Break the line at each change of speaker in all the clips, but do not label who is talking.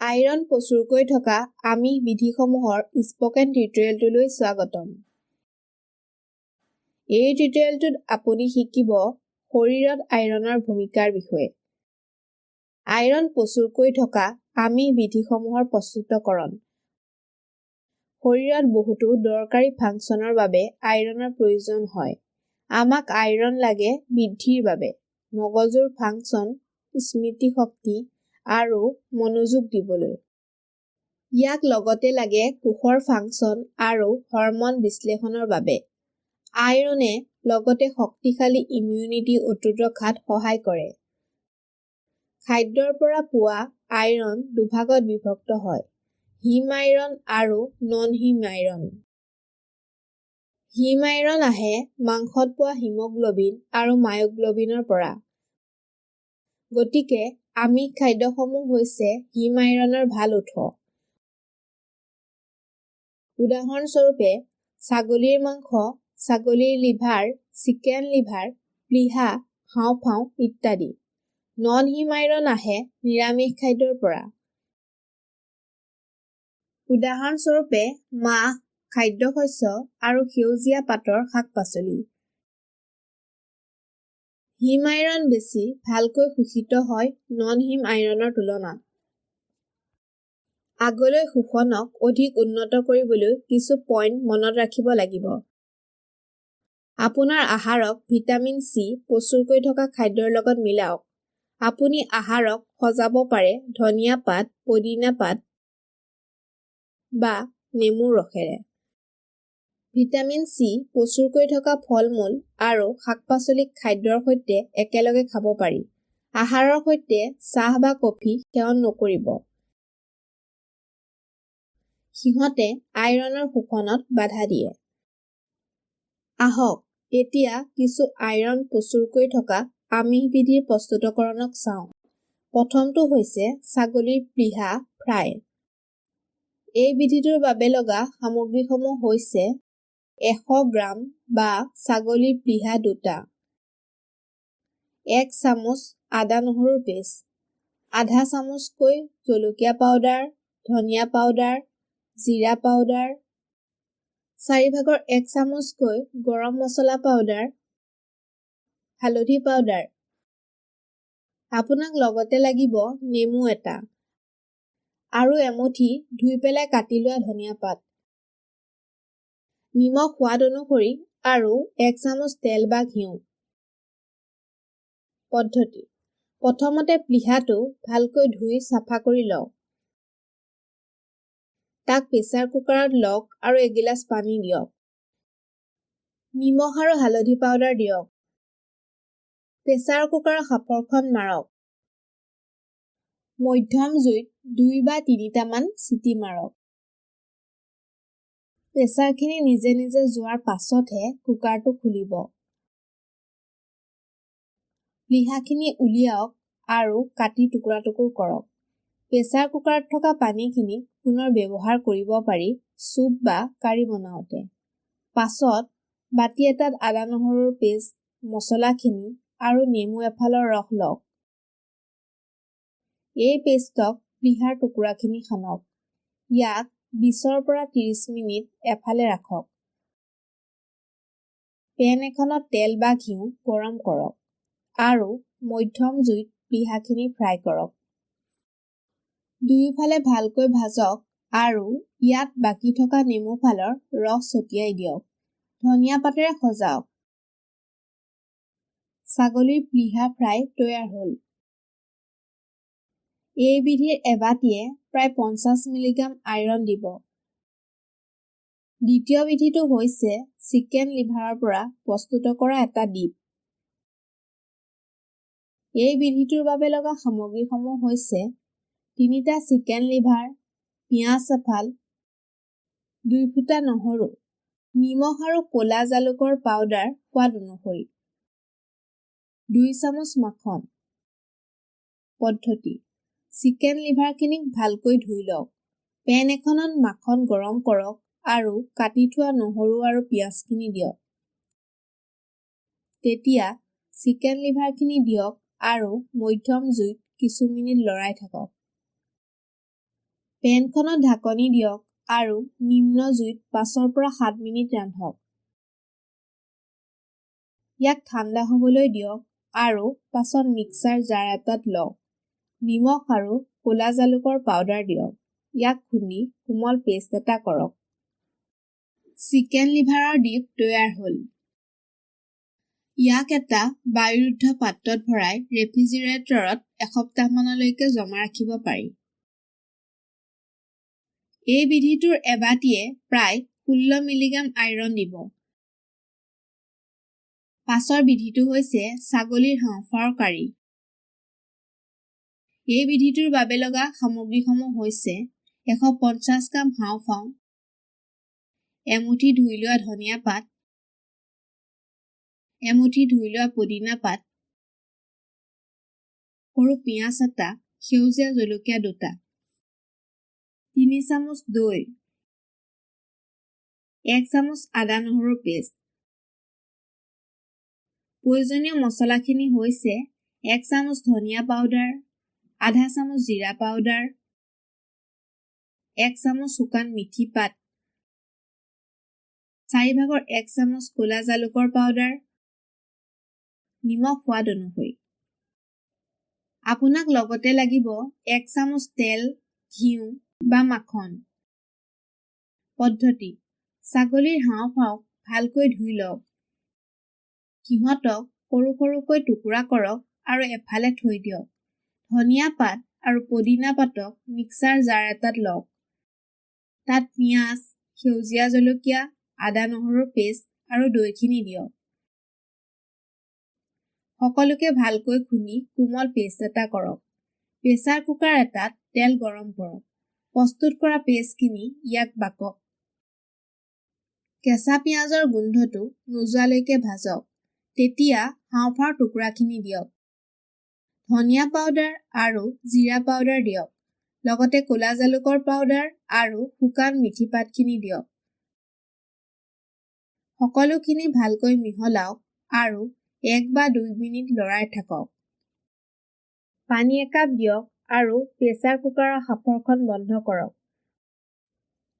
Iron প্ৰচুৰকৈ থকা আমিষ বিধিসমূহৰ spoken টিউটৰিয়েলটোলৈ স্বাগতম। এই টিউটৰিয়েলটোত আপুনি শিকিব শৰীৰত আইৰনৰ ভূমিকাৰ বিষয়ে। আইৰন প্ৰচুৰকৈ থকা আমিষ বিধিসমূহৰ প্ৰস্তুতকৰণ। শৰীৰত বহুতো দৰকাৰী ফাংচনৰ বাবে আইৰনৰ প্ৰয়োজন হয়। আমাক আইৰন লাগে বৃদ্ধিৰ বাবে, মগজুৰ ফাংচন, স্মৃতি শক্তি আৰু মনোযোগ দিবলৈ। ইয়াক লগতে লাগে কোষৰ ফাংচন আৰু হৰম'ন বিশ্লেষণৰ বাবে। আইৰনে লগতে শক্তিশালী ইমিউনিটি অটুট ৰখাত সহায় কৰে। খাদ্যৰ পৰা পোৱা আইৰন দুভাগত বিভক্ত হয়: হিম আইৰন আৰু ন'ন-হিম আইৰন। হিম আইৰন আহে মাংসত পোৱা হিমোগ্লবিন আৰু মায়োগ্লবিনৰ পৰা। গতিকে আমিষ খাদ্যসমূহ হৈছে হিম আইৰনৰ ভাল উৎস। উদাহৰণস্বৰূপে ছাগলীৰ মাংস, ছাগলীৰ লিভাৰ, চিকেন লিভাৰ, প্লীহা, হাওঁফাওঁ ইত্যাদি। ন'ন-হিম আইৰন আহে নিৰামিষ খাদ্যৰ পৰা। উদাহৰণস্বৰূপে মাহ, খাদ্যশস্য আৰু সেউজীয়া পাতৰ শাক-পাচলি। হিম আইৰন বেছি ভালকৈ শোষিত হয় ন'ন-হিম আইৰনৰ তুলনাত। আগলৈ শোষণক অধিক উন্নত কৰিবলৈ কিছু পইণ্ট মনত ৰাখিব লাগিব। আপোনাৰ আহাৰক ভিটামিন চি প্ৰচুৰকৈ থকা খাদ্যৰ লগত মিলাওক। আপুনি আহাৰক সজাব পাৰে ধনিয়া পাত, পদিনা পাত বা নেমুৰ ৰসেৰে। ভিটামিন চি প্ৰচুৰকৈ থকা ফল-মূল আৰু শাক-পাচলিক খাদ্যৰ সৈতে একেলগে খাব পাৰি। আহাৰৰ সৈতে চাহ বা কফি সেৱন নকৰিব। সিহঁতে আইৰনৰ শোষণত বাধা দিয়ে। আহক এতিয়া কিছু আইৰন প্ৰচুৰকৈ থকা আমিষ বিধিৰ প্ৰস্তুতকৰণক চাওঁ। প্ৰথমটো হৈছে ছাগলীৰ প্লীহা ফ্ৰাই। এই বিধিটোৰ বাবে লগা সামগ্ৰীসমূহ হৈছে 100 গ্ৰাম বা ছাগলীৰ প্লীহা 2টা, 1 চামুচ আদা-নহৰুৰ পেষ্ট, আধা চামুচকৈ জলকীয়া পাউডাৰ, ধনিয়া পাউডাৰ, জিৰা পাউডাৰ, 4/1 চামুচকৈ গৰম মছলা পাউডাৰ, হালধি পাউডাৰ। আপোনাক লগতে লাগিব নেমু এটা আৰু এমুঠি ধুই পেলাই কাটি লোৱা ধনিয়া পাত। নিমখ সোৱাদ অনুসৰি আৰু 1 চামুচ তেল বা ঘিউ। পদ্ধতি: প্ৰথমতে প্লীহাটো ভালকৈ ধুই চাফা কৰি লওক। তাক প্ৰেছাৰ কুকাৰত লওক আৰু এগিলাচ পানী দিয়ক। নিমখ আৰু হালধি পাউডাৰ দিয়ক। প্ৰেছাৰ কুকাৰৰ সাঁফৰখন মাৰক। মধ্যম জুইত 2 বা 3টামান চিটি মাৰক। প্ৰেছাৰখিনি নিজে নিজে যোৱাৰ পাছতহে কুকাৰটো খুলিব। প্লীহাখিনি উলিয়াওক আৰু কাটি টুকুৰা-টুকুৰ কৰক। প্ৰেছাৰ কুকাৰত থকা পানীখিনি পুনৰ ব্যৱহাৰ কৰিব পাৰি চুপ বা কাৰী বনাওঁতে। পাছত বাটি এটাত আদা-নহৰুৰ পেষ্ট, মছলাখিনি আৰু নেমু এফালৰ ৰস লওক। এই পেষ্টক প্লীহাৰ টুকুৰাখিনি সানক। ইয়াক 20 পৰা 30 মিনিট এফালে ৰাখক। পেন এখনত তেল বা ঘিউ গৰম কৰক আৰু মধ্যম জুইত প্লীহাখিনি ফ্ৰাই কৰক। দুয়োফালে ভালকৈ ভাজক আৰু ইয়াত বাকী থকা নেমু ফালৰ ৰস ছটিয়াই দিয়ক। ধনিয়া পাতেৰে সজাওক। ছাগলীৰ প্লীহা ফ্ৰাই তৈয়াৰ হ'ল। এই বিধিৰ এবাটিয়ে প্ৰায় 50 মিলিগ্ৰাম আইৰন দিব। দ্বিতীয় বিধিটো হৈছে চিকেন লিভাৰৰ পৰা প্ৰস্তুত কৰা এটা ডিপ। এই বিধিটোৰ বাবে লগা সামগ্ৰীসমূহ হৈছে 3টা চিকেন লিভাৰ, পিঁয়াজ এফাল, 2 ফুটা নহৰু, নিমখ আৰু ক'লা জালুকৰ পাউডাৰ সোৱাদ অনুসৰি, 2 চামুচ মাখন। পদ্ধতি: চিকেন লিভাৰখিনিক ভালকৈ ধুই লওক। পেন এখনত মাখন গৰম কৰক আৰু কাটি থোৱা নহৰু আৰু পিঁয়াজখিনি দিয়ক। তেতিয়া চিকেন লিভাৰখিনি দিয়ক আৰু মধ্যম জুইত কিছু মিনিট লৰাই থাকক। পেনখনত ঢাকনি দিয়ক আৰু নিম্ন জুইত 5 পৰা 7 মিনিট ৰান্ধক। ইয়াক ঠাণ্ডা হ'বলৈ দিয়ক আৰু পাছত মিক্সাৰ জাৰ এটাত লওক। নিমখ আৰু ক'লা জালুকৰ পাউডাৰ দিয়ক। ইয়াক খুন্দি কোমল পেষ্ট এটা কৰক। চিকেন লিভাৰৰ ডিপ তৈয়াৰ হ'ল। ইয়াক এটা বায়ুৰুদ্ধ পাত্ৰত ভৰাই ৰেফ্ৰিজাৰেটৰত এসপ্তাহমানলৈকে জমা ৰাখিব পাৰি। এই বিধিটোৰ এবাটিয়ে প্ৰায় 16 মিলিগ্ৰাম আইৰন দিব। পাছৰ বিধিটো হৈছে ছাগলীৰ হাঁওফাঁওৰ কাৰী। এই বিধিটোৰ বাবে লগা সামগ্ৰীসমূহ হৈছে 150 গ্ৰাম হাঁওফাঁও, এমুঠি ধুই লোৱা ধনিয়া পাত, এমুঠি ধুই লোৱা পুদিনা পাত, সৰু পিঁয়াজ এটা, সেউজীয়া জলকীয়া 2টা, 3 চামুচ দৈ, 1 চামুচ আদা নহৰু পেষ্ট। প্ৰয়োজনীয় মছলাখিনি হৈছে 1 চামুচ ধনিয়া পাউডাৰ, আধা চামুচ জিৰা পাউডাৰ, 1 চামুচ শুকান মিঠি পাত, 4/1 চামুচ ক'লা জালুকৰ পাউডাৰ, নিমখ সোৱাদ অনুসৰি। আপোনাক লগতে লাগিব 1 চামুচ তেল, ঘিউ বা মাখন। পদ্ধতি: ছাগলীৰ হাঁওফাঁওক ভালকৈ ধুই লওক। সিহঁতক সৰু সৰুকৈ টুকুৰা কৰক আৰু এফালে থৈ দিয়ক। ধনিয়া পাত আৰু পুদিনা পাতক মিক্সাৰ জাৰ এটাত লওক। তাত পিঁয়াজ, সেউজীয়া জলকীয়া, আদা নহৰুৰ পেষ্ট আৰু দৈখিনি দিয়ক। সকলোকে ভালকৈ খুন্দি কোমল পেষ্ট এটা কৰক। প্ৰেছাৰ কুকাৰ এটাত তেল গৰম কৰক। প্ৰস্তুত কৰা পেষ্টখিনি ইয়াক বাকক। কেঁচা পিঁয়াজৰ গোন্ধটো নোযোৱালৈকে ভাজক। তেতিয়া হাঁওফাঁওৰ টুকুৰাখিনি দিয়ক। ধনিয়া পাউডাৰ আৰু জিৰা পাউডাৰ দিয়ক। লগতে ক'লা জালুকৰ পাউডাৰ আৰু শুকান মিঠি পাতখিনি দিয়ক। সকলোখিনি ভালকৈ মিহলাওক আৰু 1 বা 2 মিনিট লৰাই থাকক। পানী একাপ দিয়ক আৰু প্ৰেছাৰ কুকাৰৰ সাঁফৰখন বন্ধ কৰক।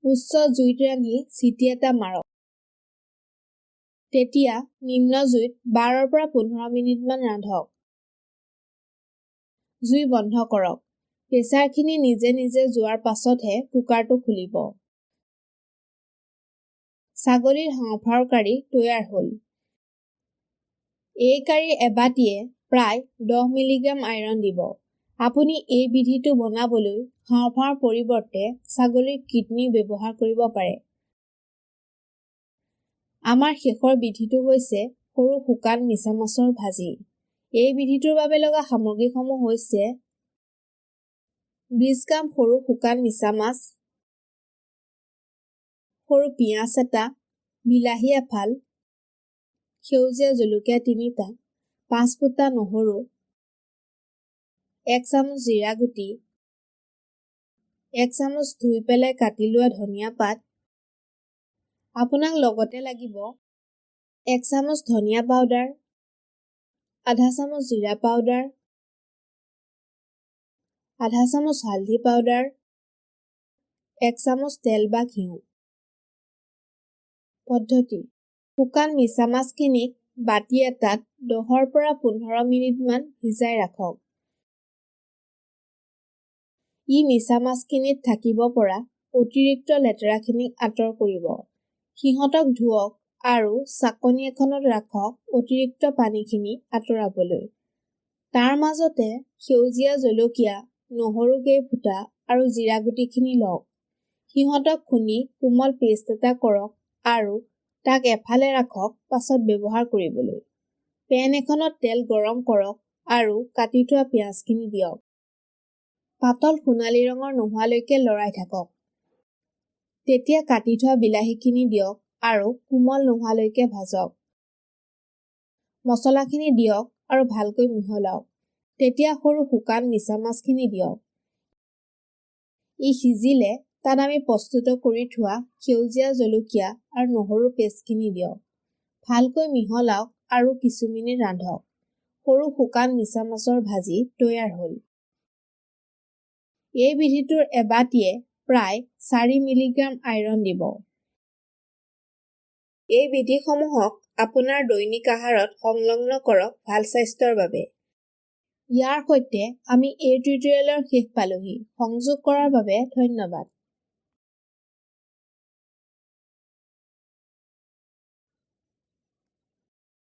উচ্চ জুইত ৰান্ধি চিটি এটা মাৰক। তেতিয়া নিম্ন জুইত 12 পৰা 15 মিনিটমান ৰান্ধক। জুই বন্ধ কৰক। প্ৰেছাৰখিনি নিজে নিজে যোৱাৰ পাছতহে কুকাৰটো খুলিব। ছাগলীৰ হাঁওফাঁওৰ কাৰী তৈয়াৰ হ'ল। এই কাৰীৰ এবাটিয়ে প্ৰায় 10 মিলিগ্ৰাম আইৰন দিব। আপুনি এই বিধিটো বনাবলৈ হাঁওফাঁওৰ পৰিৱৰ্তে ছাগলীৰ কিডনী ব্যৱহাৰ কৰিব পাৰে। আমাৰ শেষৰ বিধিটো হৈছে সৰু শুকান মিছামাছৰ ভাজি। এই বিধিটোৰ বাবে লগা সামগ্ৰীসমূহ হৈছে 20 গ্ৰাম সৰু শুকান মিছামাছ, সৰু পিঁয়াজ এটা, বিলাহী এফাল, সেউজীয়া জলকীয়া 3টা, 5 ফুটা নহৰু, 1 চামুচ জিৰা গুটি, 1 চামুচ ধুই পেলাই কাটি লোৱা ধনিয়া পাত। আপোনাক লগতে লাগিব 1 চামুচ ধনিয়া পাউডাৰ, আধা চামুচ জিৰা পাউডাৰ, আধা চামুচ হালধি পাউডাৰ, 1 চামুচ তেল বা ঘিউ। পদ্ধতি: শুকান মিছামাছখিনিক বাটি এটাত 10 পৰা 15 মিনিটমান ভিজাই ৰাখক। ই মিছামাছখিনিত থাকিব পৰা অতিৰিক্ত লেতেৰাখিনিক আঁতৰ কৰিব। সিহঁতক ধুৱক আৰু চাকনি এখনত ৰাখক অতিৰিক্ত পানীখিনি আঁতৰাবলৈ। তাৰ মাজতে সেউজীয়া জলকীয়া, নহৰু কেইফুটা আৰু জিৰা গুটিখিনি লওক। সিহঁতক খুন্দি কোমল পেষ্ট এটা কৰক আৰু তাক এফালে ৰাখক পাছত ব্যৱহাৰ কৰিবলৈ। পেন এখনত তেল গৰম কৰক আৰু কাটি থোৱা পিঁয়াজখিনি দিয়ক। পাতল সোণালী ৰঙৰ নোহোৱালৈকে লৰাই থাকক। তেতিয়া কাটি থোৱা বিলাহীখিনি দিয়ক আৰু কোমল নোহোৱালৈকে ভাজক। মছলাখিনি দিয়ক আৰু ভালকৈ মিহলাওক। তেতিয়া সৰু শুকান মিছামাছখিনি দিয়ক। ই সিজিলে তাত আমি প্ৰস্তুত কৰি থোৱা সেউজীয়া জলকীয়া আৰু নহৰু পেষ্টখিনি দিয়ক। ভালকৈ মিহলাওক আৰু কিছু মিনিট ৰান্ধক। সৰু শুকান মিছামাছৰ ভাজি তৈয়াৰ হ'ল। এই বিধিটোৰ এবাটিয়ে প্ৰায় 4 মিলিগ্ৰাম আইৰন দিব। এই বিধিসমূহক আপোনাৰ দৈনিক আহাৰত সংলগ্ন কৰক ভাল স্বাস্থ্যৰ বাবে। ইয়াৰ সৈতে আমি এই টিউটৰিয়েলৰ শেষ পালোহি। সংযোগ কৰাৰ বাবে ধন্যবাদ।